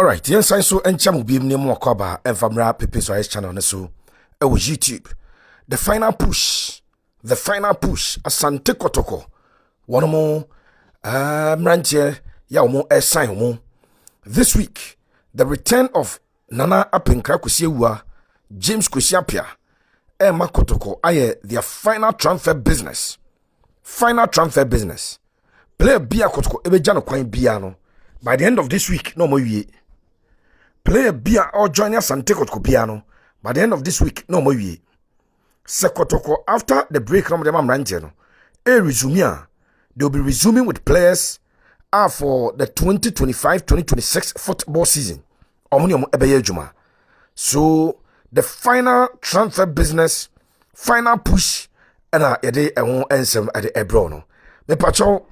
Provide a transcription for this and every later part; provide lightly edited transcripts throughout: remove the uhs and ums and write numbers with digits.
Alright, yen sign so and cham be near more cover and from rap papers or channel so was YouTube. The final push. Asante Kotoko. One more Ranche Yaumo a sign mo. This week, the return of Nana Apenka Kusiwa, James Kusiapia, Emma Kotoko aye their final transfer business. Player Bia Kotoko Ebejano Quine Biano. By the end of this week, no more ye. Player Bia or join Asante Kotoko Piano. By the end of this week, no more ye. Sekotoko after the break from the Mamranjeno. They'll be resuming with players for the 2025-2026 football season. So the final transfer business, final push, and I won't answer at the Ebrono. Me pacho,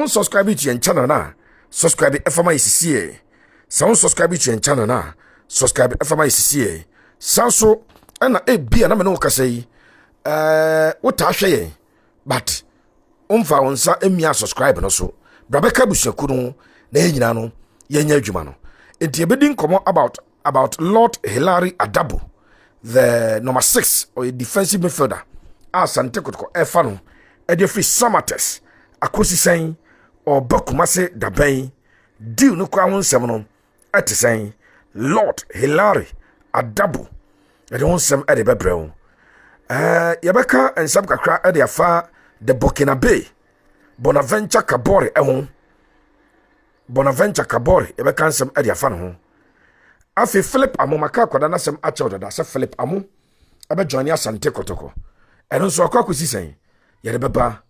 subscribe to your channel na. Subscribe FMICCA. Sound subscribe to your channel na. Subscribe FMICCA. Sanso, and a be an ameno say, what I but umfa onsa emia subscribe no so. Brabeka Bushakuru, Nejano, Yenya Jumano. It's a bidding come about Lord Hilary Adabo, the number 6 or a defensive midfielder. Asante Kotoko Efano, Edifri Samates, Akosi saying, or Bokumase Dabain, Deal no Crown Semonon, at saying, Lord Hilary Adabo, I don't some Eddie Bebrel. Yabeka and Sabkakra at the far the Burkina Bay, Bonaventure Kabore, Bonaventure Kabore, Yabeka some Eddie Fano. Afi Philip Amoh maka kwadana sem achoda da se Philip Amoh abe join Asante Kotoko. Eno so akwa kwesi sen yede beba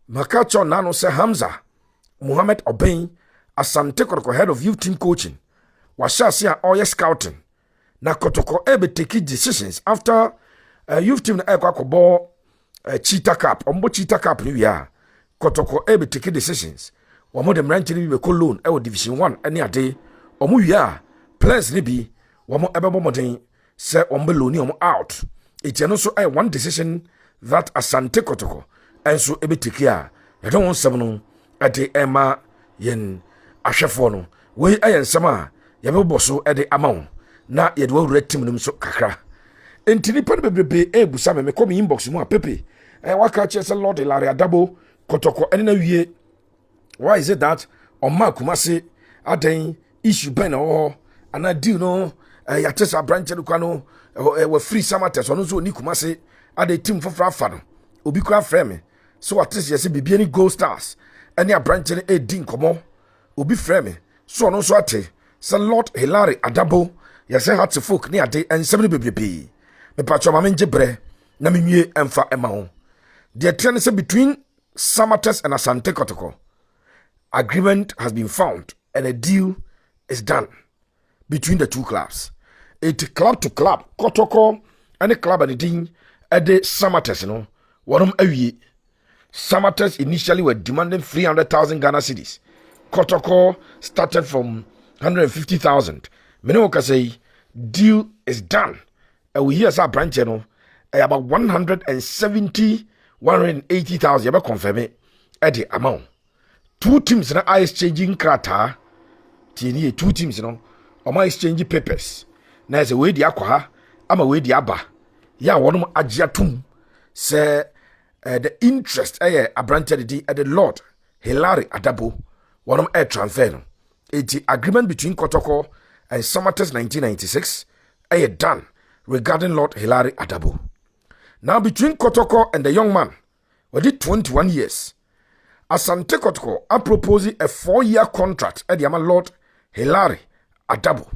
maka cho nano se Hamza Muhammad Obain Asante Kotoko head of youth team coaching. Washasi a oye scouting. Na Kotoko ebe take decisions after youth team na ekwa kobo Cheetah Cup. Ombo Cheetah Cup ni ya. Kotoko ebe take decisions. Wamo dem ranch ni be ko loan e division 1 ene ade. Omu ya players ni bi wamo ebebo modern say ombelo ni omo out. It no so one decision that Asante Kotoko and so ebe take ya. You don't want someone at the Emma yen ahwefo no. We ayen sama ya be boso e de Amoh na ye de wo red team num so kakra. Entini pa bebrebe e busa me come inbox mu a pepe. Waka che say Lord Hilary Adabo Kotoko ene na wie. Why is it that on ma kumase aden issue ben o and I do know yatesa branch no kwano we free samates ono so ni kumase ade team for afano obi kwa frame so at least yes bibia ni gold stars any a branch ni e din komo obi frame so ono so ate say Lord Hilary Adabo yes hat folk ni ade en 7 bebrebe me patcho ma menje bre na menwie emfa ema ho the trend say between Samates and Asante Kotoko agreement has been found and a deal is done between the two clubs. It club to club, Kotoko and the club and the thing at the Samates, one awie. Samates initially were demanding 300,000 Ghana cedis. Kotoko started from 150,000. Menoka say deal is done. And we hear some branch about 180,000. You confirm it at the amount. Two teams na are exchanging krata. Two teams, Oma exchange papers. Na se we di akwa ama we di aba. Ya wonum agiatum say the interest abranted the Lord Hilary Adabo wonum air transfer no. The agreement between Kotoko and Samates 1996 done regarding Lord Hilary Adabo. Now between Kotoko and the young man, we did 21 years. Asante Kotoko are proposing a 4-year contract at the Lord Hilary Adabo.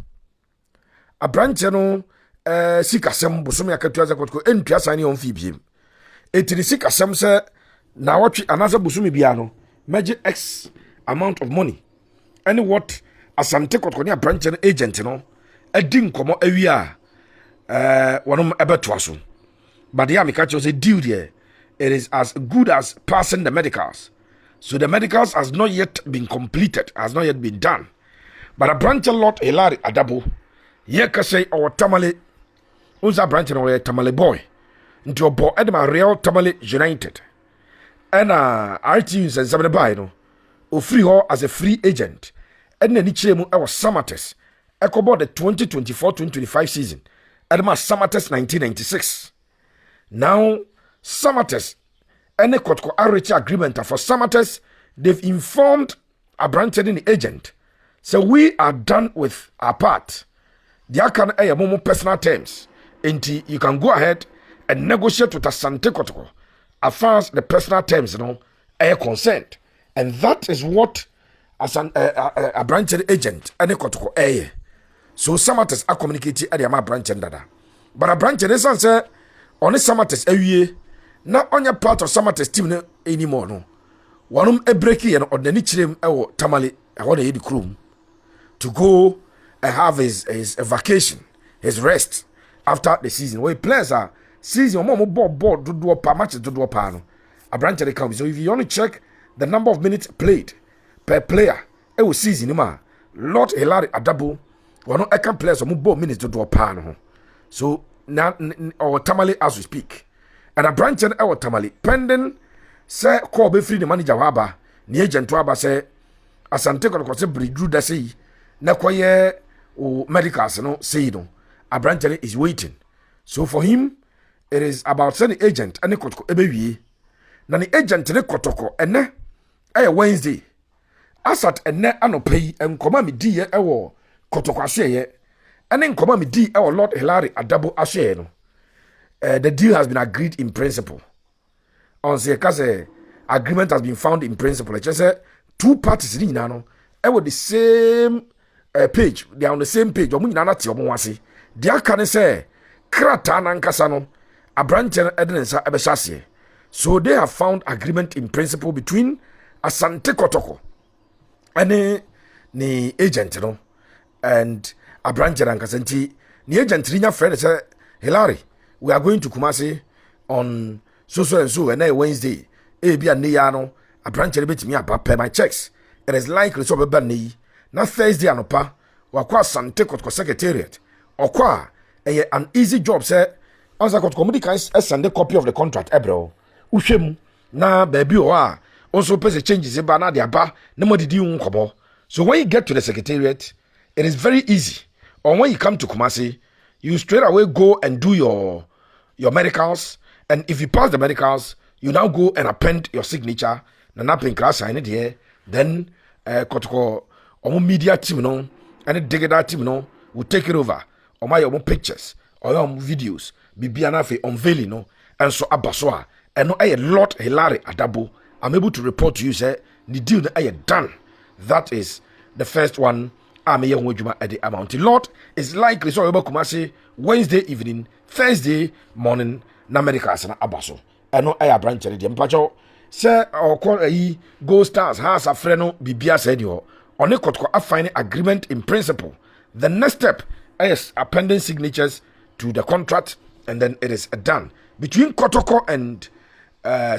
A branch no sikasem busumi akatuaza Kotoko entua sani on fibiem. Etiri sikasem se na watchi another busumi biano measure X amount of money. And what Asante Kotoko ni branch no agent no edin komo awia wonom ebetwaso. But the amikacho say deal there. It is as good as passing the medicals. So the medicals has not yet been completed, has not yet been done. But a branch Lord Hilary Adabo, yeka say our Tamale, unza branch no Tamale boy, into a boy Edema Real Tamale United. And RTUs and Sabine no, or free her as a free agent. And then each mu our Samates, Ekobo the 2024-2025 season. Edema Samates 1996. Now, Samates, any Kotoko Arrechi agreement for Samates, they've informed a branch the agent. So we are done with our part. There can a more personal terms. Until you can go ahead and negotiate with Asante Kotoko as far as the personal terms, are concerned. And that is what as a branch agent, any Kotoko so Samates are communicating at the Ama branch and dada. But a branch is answer on Samates a not on your part of Samates team anymore. No. One a breaking and on the nichim tamale I want to crew to go and have his vacation, his rest after the season. Where players are season more board to do a per match to do a panel. A branch of the company. So if you want to check the number of minutes played per player, it was season Lord Hilary Adabo. One of the players who more minutes to do a panel. So now our tamale as we speak. And a branch and our tamale pending say call be free the manager waba the agent waba say Asante Kotoko say bridge da say na kwaye o medicals no say no a branch is waiting. So for him it is about sending agent and Kotoko ebewie na the agent ne Kotoko ene Wednesday asat ene anopay enkoma me di ye ewo Kotoko ahye ene enkoma me di ewo Lord Hilary Adabo ahye no. The deal has been agreed in principle. On the agreement has been found in principle. It just two parties in the same page. They are on the same page. They are can say krata nankasano a branch and edensa ebeshase. So they have found agreement in principle between Asante Kotoko and the agent, and a branch and Kasanti. The agent rinya friend say Hilary, we are going to Kumasi on so and so and Wednesday. Be a neano, a branch a bit me up pay my checks. It is likely so be ni. Na Thursday anopa, wa kwa Asante Kotoko secretariat. Or kwa an easy job, sir. As I got communicate send a copy of the contract, ebro. Ushem na baby wa also pay the changes in bana dia ba no more did you kobo. So when you get to the secretariat, it is very easy. Or when you come to Kumasi, you straight away go and do your medicals. And if you pass the medicals, you now go and append your signature. Nanapin class sign it here. Then Kotoko media team and the digital team will take it over. Or my own pictures or your videos. Bibianafe unveiling and so abasoa. And no a lot Hilary Adabo. I'm able to report to you, say the deal that I had done. That is the first one. I'm a young Wojuma at the amount. Lot is likely so about Kumasi Wednesday evening, Thursday morning, Namericas and Abaso. I know I branch at the Empacho. Sir, or call a Go Stars has a freno Bibia said you on a Kotoko a final agreement in principle. The next step is appending signatures to the contract, and then it is done. Between Kotoko and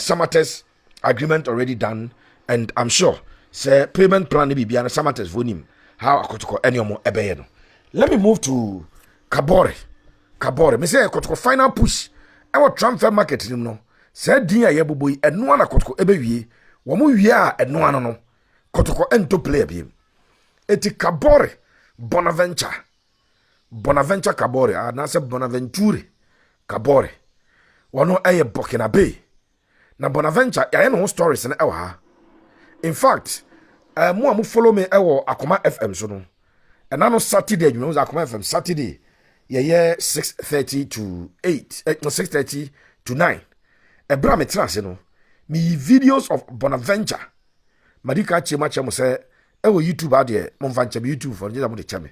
Samates, agreement already done, and I'm sure, sir, payment plan Bibia and Samates volume. How Kotoko any more ebeyeno. Let me move to Kabore. Me say Kotoko final push. Our transfer market no. Said dia yebubui and no one Kotoko ebewie. Wamu ya and no one no. Kotoko ento play bi. Eti Kabore Bonaventure Kabore. Anase Bonaventure Kabore. Wano eye Burkina Bay. Na Bonaventure ya no stories na ewa. In fact, mo follow me ewo Akoma FM so no. And now Saturday, you know, Akoma FM Saturday. Yeah, 6:30 to 8. No, 6:30 to 9. Ebra me trans no. Me videos of Bonaventure. Madika chema chemo say ewo YouTube out there. Mo fan cheme YouTube for just am de cheme.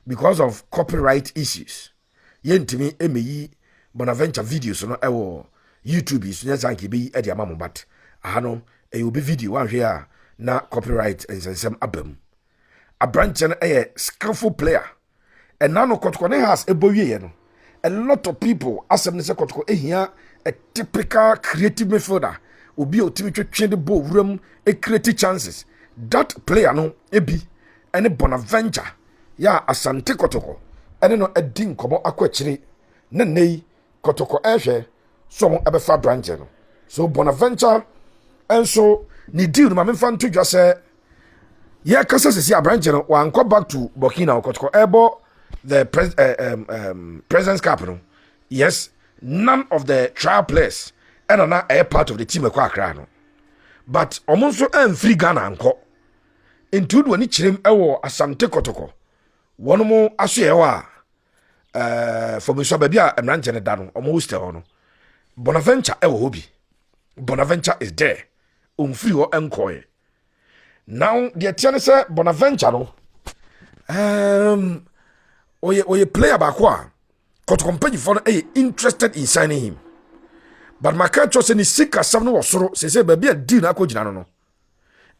Because of copyright issues. Ye ntimi emeyi Bonaventure videos no ewo YouTube is nya sanke be e dia mamo but ahano e obi video wan hwe a na copyright ensensem abam. A branch and a skillful player. And now no Kotoko has a boy. A lot of people asem ne se Kotoko here a typical creative midfielder. Obi ultimately train the ball room a creative chances. That player no ebi any Bonaventure. Ya Asante Kotoko. And no a ding komo akwechiri. Ne Kotoko ehwe so mo ebefa branch no. So Bonaventure and so ni deal ma memfa nto dwa se Yeah, kasa sisi abranche no wan go back to Burkina Kotoko ebo the President's Cup no. Yes, none of the trial players and na a part of the team ekwa Accra no. But omonso free Ghana anko. Intude wani chirem ewo Asante Kotoko. Wono mo aso ye wa for me so baby a emranche ne da no omo hostel no. Bonaventure ewo hobi. Bonaventure is there. Free ho enkoye. Now the tiane say Bonaventure no oye player back one got company for interested in signing him. But my can't trust any sick as some no soro say baby a deal na ko gina no.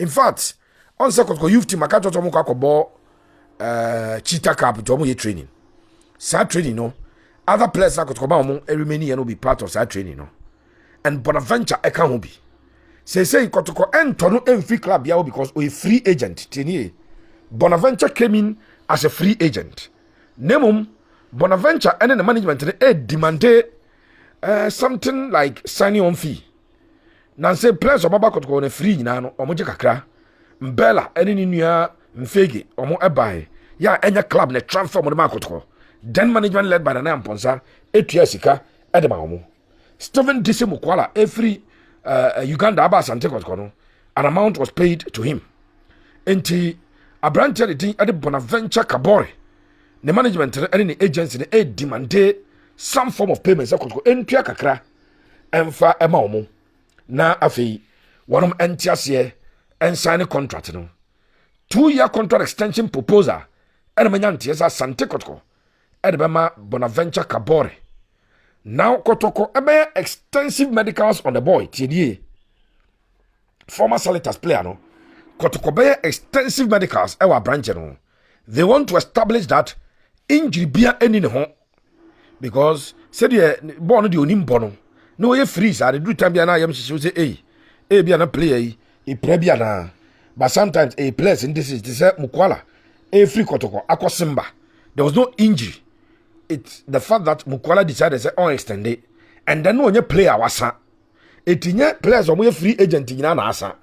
In fact, on second ko youth team my can't trust mo ko ball cheetah cap to mo ye training. Sa training no. Other players na ko ba mo remain here no be part of sa training no. And Bonaventure e can be. Say Kotoko ento no free club yawo because we free agent tini. Bonaventure came in as a free agent. Nemum Bonaventure and the management demanded something like signing on fee. Now say players of Kotoko on a free no omoje kakra. Mbella any nua mfege omo ebai. Ya enya club ne transfer mo de Kotoko. Then management led by the name Ponsa etua sika edema omo. Stephen Disse Mukwala every Uganda Asante Kotoko, an amount was paid to him. Enti Abrante the thing at the Bonaventure Kabore. The management and the agency demanded some form of payment. Entua kakra emfa ema na afi one of entiasie and sign a contract no 2-year contract extension proposal and manyanti Asante Kotoko and Bonaventure Kabore. Now Kotoko ebe extensive medicals on the boy TDA. Former Salitas player no. Kotoko be extensive medicals ewa branch no. They want to establish that injury bia any ne ho because said the born the onimbo no. No ye freeze I do time bia na yam say bia na play e pre bia na. But sometimes a place in this is say Mukwala free Kotoko akosimba. There was no injury. It's the fact that Mukwala decided to say on extend it, and then when you player wasa, etinye players or free agent in asa,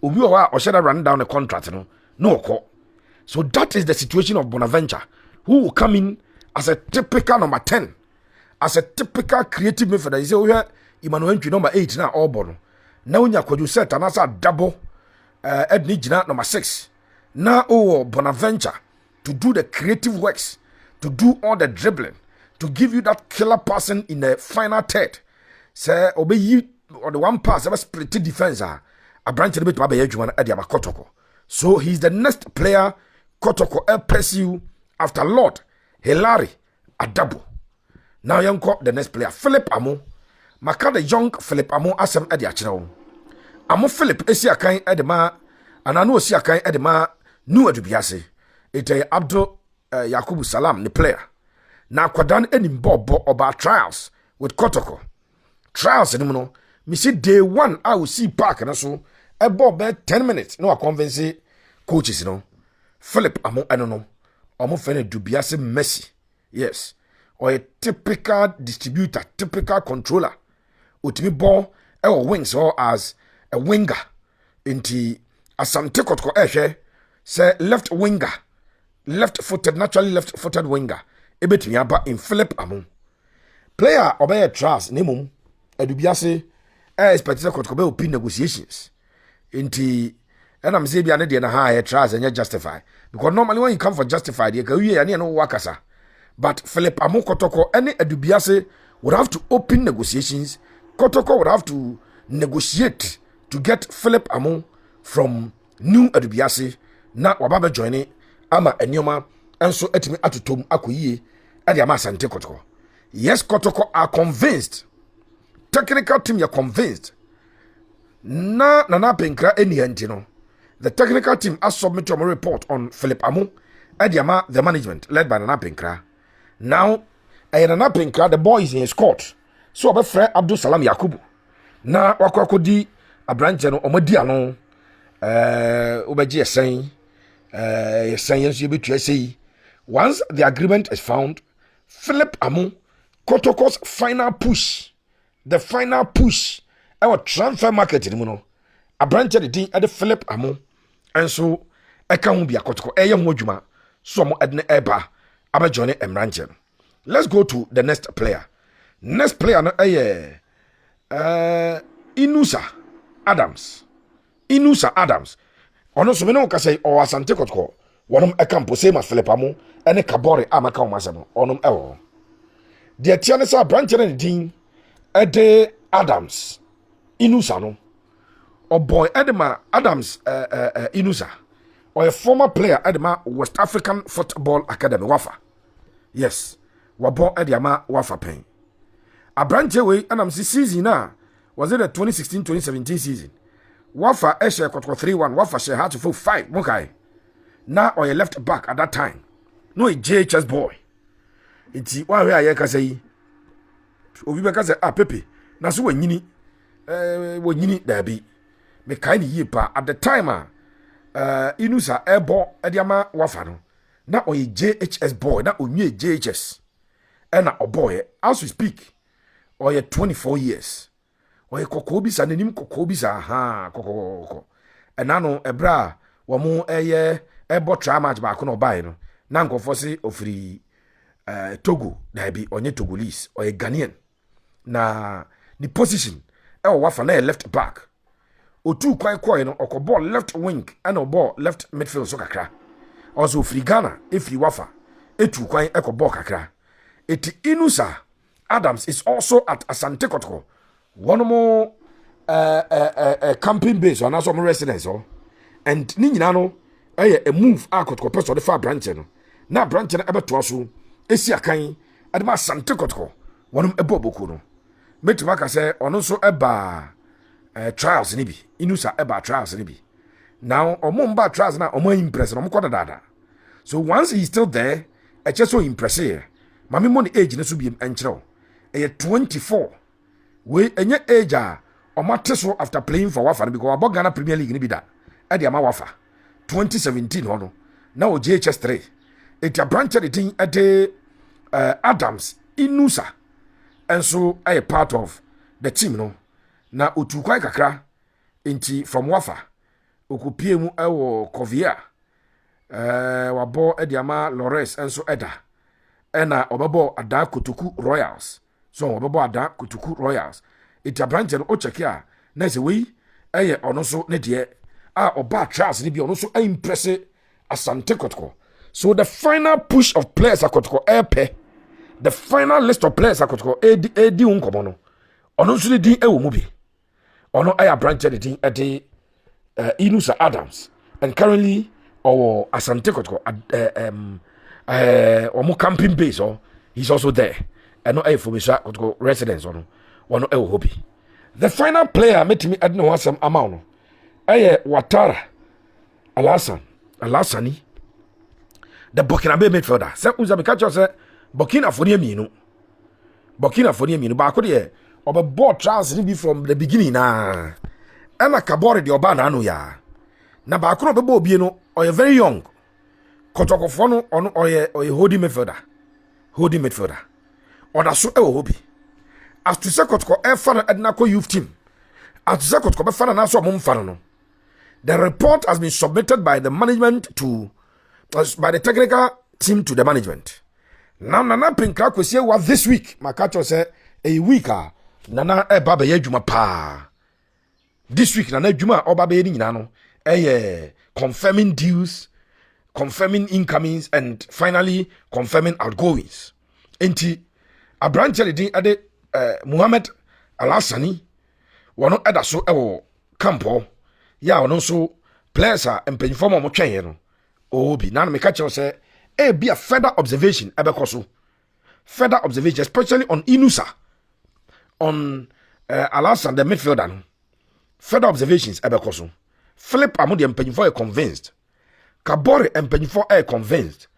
ubi or should run down the contract no call. So that is the situation of Bonaventure, who will come in as a typical number 10, as a typical creative midfielder. You say, oh yeah, Emmanuel number 8 now all born. Now when you set and as a double, Edney number 6. Now oh Bonaventure to do the creative works. To do all the dribbling, to give you that killer passing in the final third. Say, obey you or the one pass, ever split defense. A branch a bit of Kotoko. So he's the next player Kotoko pursue after Lord Hilary Adabo. Now young the next player Philip Amoh. Maka the young Philip Amoh asem Ediachino. Amoh Philip Esia Kain Edema, and I know Sia Kain Edema, new Edubiase. It Abdul Yakubu Salam, the player. Now, Kwadan any bob about trials with Kotoko. Trials, no, me see day one, I will see Park and so a bob 10 minutes. No, I convince coaches, Philip, I don't know. Fene dubiase Messi. Yes. Or a typical distributor, typical controller. Utimi ball, or wings, or as a winger. Inti Asante Kotoko, say left winger. Left-footed, naturally left-footed winger. Ebetumi aba in Philip Amoh. Player obey trust nemum edubiase expected Kotoko be open negotiations. Inti and I'm saying bia na high trust and justify. Because normally when you come for justify, you can hear no wakasa. But Philip Amoh Kotoko any edubiase would have to open negotiations. Kotoko would have to negotiate to get Philip Amoh from new edubiase na wababa joining ama enyoma enso etimi atotom akoyie ade ama Asante Kotoko. Yes, Kotoko are convinced. Technical team are convinced. Na penkra eni antino. The technical team has submitted a report on Philip Amoh ade ama the management led by Nana Penkra. Now, Nana Penkra the boy is in his court. So obefre Abdul Salam Yakubu. Na wakwakodi abranche no omadi ano obeji esen once the agreement is found, Philip Amoh, Kotoko's final push, the final push, our transfer market, a branch of the thing at the Philip Amoh, and so eka ho bia Kotoko eye ho adwuma so mo edne eba abajone emranche. Let's go to the next player. Next player no Inusah Adams. Inusah Adams. Ono so me no ka say o Asante Kotoko. Wonom ekampo same as Philip Amoh ene Kabore amaka o masem. Onom ewo. De tiane sa branch ne din ede Adams. Inusah no. O boy Edema Adams Inusah. Or a former player Edema West African Football Academy Wafa. Yes. Wabo Edema Wafa pen. A branch away and I'm season na was it the 2016-2017 season. Wafa Eshe Kotoko 3-1. Wafa she had to full 5. Mokai. Now or a left back at that time. No a JHS boy. It's why I can say Obi beka say Pepe. Na so wanyini there be. Me kind ye pa at the time Inusah ebo ediama Wafa no. Na or a JHS boy. Na onye JHS. And a boy as we speak. Or 24 years. Or kokobisa nenim kokobisa ha kokoko. Enano ebra wamo ebo try match ba ko no buy no. Na nkofo se ofiri Togo da bi onye Togolese or Ghanaian. Na the position Wafa na left back. Otu kwan no okoball left wing and ball left midfield so kakra. Also free Ghana free Wafa. Etu kwan ekoball kakra. Eti Inusah Adams is also at Asante Kotoko. One more camping base or na some residence and ni nyina no a move Kotoko person the far branch no. Na branch na ebe to aso esi akan adema Asante Kotoko. One ebo boku no. Metima ka say ono so eba trials ni bi. Inusah eba trials ni bi. Now omo mba trials na omo impress no mo kwada dada. So once he's still there, I just so impressive. Mami money age na so bi enkyerɛw. 24. We enye age a omateso after playing for Wafa because Wabo Ghana Premier League ni bi da. E de ama Wafa 2017 hono. Na o JHS 3. It a branch the thing at Adams Inusah. And so I a part of the team no. Na otu kwai kakra inti from Wafa. Okupie mu ewo Kovia. Wabo e de ama Lores and so eda. Ena obabo ada Kotoko Royals. So obabo ada Kotoko Royals. It a branch no check ya. Na se we ono so ne de oba Charles ni bi ono so impress Asante Kotoko. So the final push of players at Kotoko the final list of players at Kotoko edi unkomo no. Ono so di ewo mu bi. Ono aya branch the din ede Inusah Adams and currently Asante Kotoko omo camping base he's also there and no information Kotoko residence ono hobby. The final player met me adno wasam amount no Watara Alasani the Burkina Faso midfielder say uza be catch say Burkina Faso mienu ba ko de obeball trials ni bi from the beginning na Emma Kabore de oba na no ya na ba ko obeball bi no or very young Kotoko fono ono oye holding midfielder oda so hobby as to say Kotoko fara ednako youth team as to say Kotoko be fara na so mum fara no. The report has been submitted by the management by the technical team to the management. Now nana pinkra kwesi wa this week makacho say a week nana eba be adwuma pa this week nana adwuma oba be ni nyina no confirming deals, confirming incomings and finally confirming outgoings. Enti a branch din ade Muhammad Alasani wono eda so campo ya wono so players empenfo mo twen no obi na me catch say be a further observation ebekoso further observation especially on Inusah on Alasan the midfielder no further observations ebekoso Philip Amoh the empenfo convinced Kabore empenfo convinced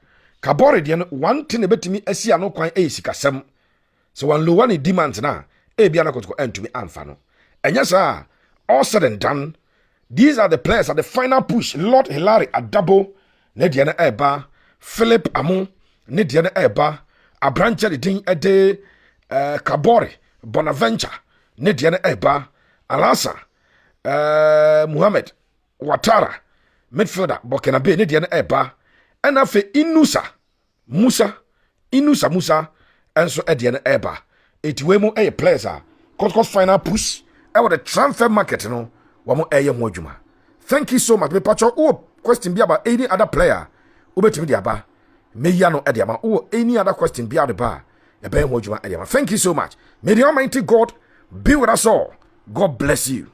Kabore the one thing ebetimi asia no kwan sikasem so one low one demand na bia na Kotoko entumi amfa no enya sa all said and done. These are the players at the final push. Lord Hilary Adabo, Nediana Eba, Philip Amoh, Nediana Eba, a branch of the thing at the Kabore, Bonaventure, Nediana Eba, Alasa, Muhammad, Watara, midfielder Burkina Bay ne de no eba and afe Inusah Musa enso e de no eba etiwe mu players a Kotoko final push e the transfer market no wo mo ho adwuma. Thank you so much. Me pacho question be about any other player ubetimi de aba meya no e ama any other question be out ba e be ho adwuma e ama. Thank you so much. May the Almighty God be with us all. God bless you.